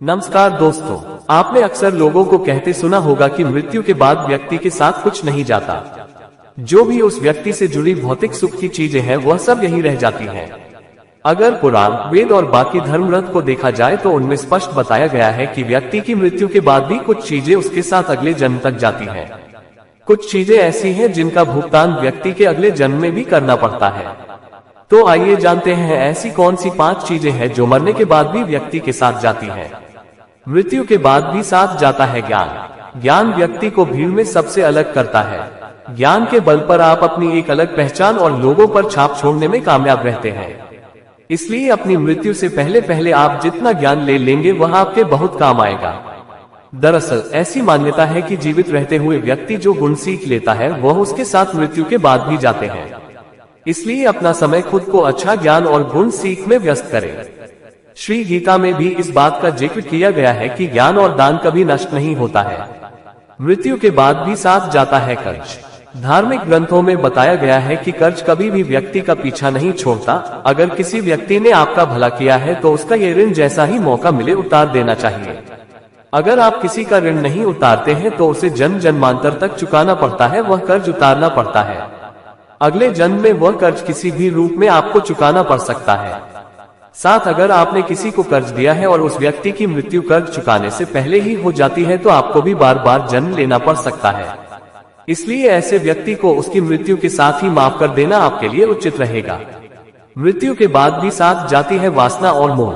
नमस्कार दोस्तों, आपने अक्सर लोगों को कहते सुना होगा कि मृत्यु के बाद व्यक्ति के साथ कुछ नहीं जाता। जो भी उस व्यक्ति से जुड़ी भौतिक सुख की चीजें हैं वह सब यही रह जाती हैं। अगर पुराण, वेद और बाकी धर्म ग्रंथ को देखा जाए तो उनमें स्पष्ट बताया गया है कि व्यक्ति की मृत्यु के बाद भी कुछ चीजें उसके साथ अगले जन्म तक जाती हैं। कुछ चीजें ऐसी हैं जिनका भुगतान व्यक्ति के अगले जन्म में भी करना पड़ता है। तो आइए जानते हैं ऐसी कौन सी 5 चीजें हैं जो मरने के बाद भी व्यक्ति के साथ जाती हैं। मृत्यु के बाद भी साथ जाता है ज्ञान। ज्ञान व्यक्ति को भीड़ में सबसे अलग करता है। ज्ञान के बल पर आप अपनी एक अलग पहचान और लोगों पर छाप छोड़ने में कामयाब रहते हैं। इसलिए अपनी मृत्यु से पहले आप जितना ज्ञान ले लेंगे वह आपके बहुत काम आएगा। दरअसल ऐसी मान्यता है कि जीवित रहते हुए व्यक्ति जो गुण सीख लेता है वह उसके साथ मृत्यु के बाद भी जाते हैं। इसलिए अपना समय खुद को अच्छा ज्ञान और गुण सीख में व्यस्त करें। श्री गीता में भी इस बात का जिक्र किया गया है कि ज्ञान और दान कभी नष्ट नहीं होता है। मृत्यु के बाद भी साथ जाता है कर्ज। धार्मिक ग्रंथों में बताया गया है कि कर्ज कभी भी व्यक्ति का पीछा नहीं छोड़ता। अगर किसी व्यक्ति ने आपका भला किया है तो उसका ये ऋण जैसा ही मौका मिले उतार देना चाहिए। अगर आप किसी का ऋण नहीं उतारते हैं तो उसे जन्म जन्मांतर तक चुकाना पड़ता है, वह कर्ज उतारना पड़ता है। अगले जन्म में वह कर्ज किसी भी रूप में आपको चुकाना पड़ सकता है। साथ अगर आपने किसी को कर्ज दिया है और उस व्यक्ति की मृत्यु कर्ज चुकाने से पहले ही हो जाती है तो आपको भी बार बार जन्म लेना पड़ सकता है। इसलिए ऐसे व्यक्ति को उसकी मृत्यु के साथ ही माफ कर देना आपके लिए उचित रहेगा। मृत्यु के बाद भी साथ जाती है वासना और मोह।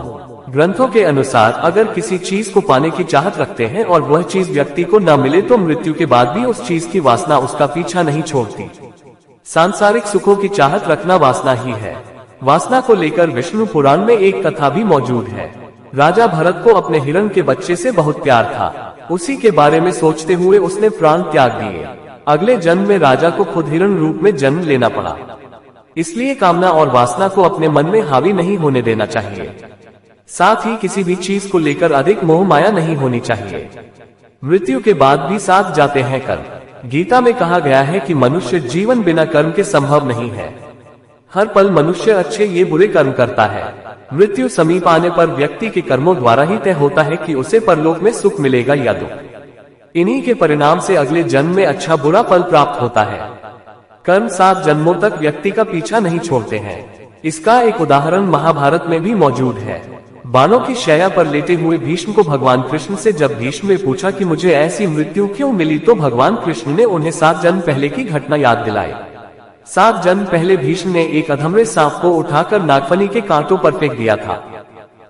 ग्रंथों के अनुसार अगर किसी चीज को पाने की चाहत रखते हैं और वह चीज व्यक्ति को न मिले तो मृत्यु के बाद भी उस चीज की वासना उसका पीछा नहीं छोड़ती। सांसारिक सुखों की चाहत रखना वासना ही है। वासना को लेकर विष्णु पुराण में एक कथा भी मौजूद है। राजा भरत को अपने हिरण के बच्चे से बहुत प्यार था। उसी के बारे में सोचते हुए उसने प्राण त्याग दिए। अगले जन्म में राजा को खुद हिरण रूप में जन्म लेना पड़ा। इसलिए कामना और वासना को अपने मन में हावी नहीं होने देना चाहिए। साथ ही किसी भी चीज को लेकर अधिक मोह माया नहीं होनी चाहिए। मृत्यु के बाद भी साथ जाते हैं कर्म। गीता में कहा गया है कि मनुष्य जीवन बिना कर्म के संभव नहीं है। हर पल मनुष्य अच्छे ये बुरे कर्म करता है। मृत्यु समीप आने पर व्यक्ति के कर्मों द्वारा ही तय होता है कि उसे परलोक में सुख मिलेगा या दुख। इन्हीं के परिणाम से अगले जन्म में अच्छा बुरा फल प्राप्त होता है। कर्म 7 जन्मों तक व्यक्ति का पीछा नहीं छोड़ते हैं। इसका एक उदाहरण महाभारत में भी मौजूद है। बाणों की शैया पर लेटे हुए भीष्म को भगवान कृष्ण से जब भीष्म ने पूछा कि मुझे ऐसी मृत्यु क्यों मिली तो भगवान कृष्ण ने उन्हें 7 जन्म पहले की घटना याद दिलाई। 7 जन्म पहले भीष्म ने एक अधमरे सांप को उठाकर नागफनी के कांटों पर फेंक दिया था।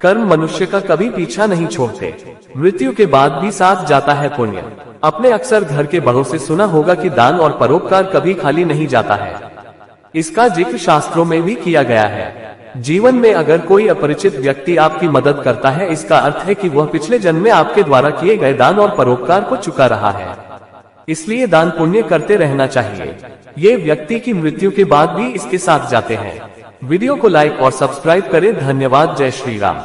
कर्म मनुष्य का कभी पीछा नहीं छोड़ते। मृत्यु के बाद भी साथ जाता है पुण्य। अपने अक्सर घर के बड़ों से सुना होगा कि दान और परोपकार कभी खाली नहीं जाता है। इसका जिक्र शास्त्रों में भी किया गया है। जीवन में अगर कोई अपरिचित व्यक्ति आपकी मदद करता है, इसका अर्थ है कि वह पिछले जन्म में आपके द्वारा किए गए दान और परोपकार को चुका रहा है। इसलिए दान पुण्य करते रहना चाहिए। ये व्यक्ति की मृत्यु के बाद भी इसके साथ जाते हैं। वीडियो को लाइक और सब्सक्राइब करें। धन्यवाद। जय श्री राम।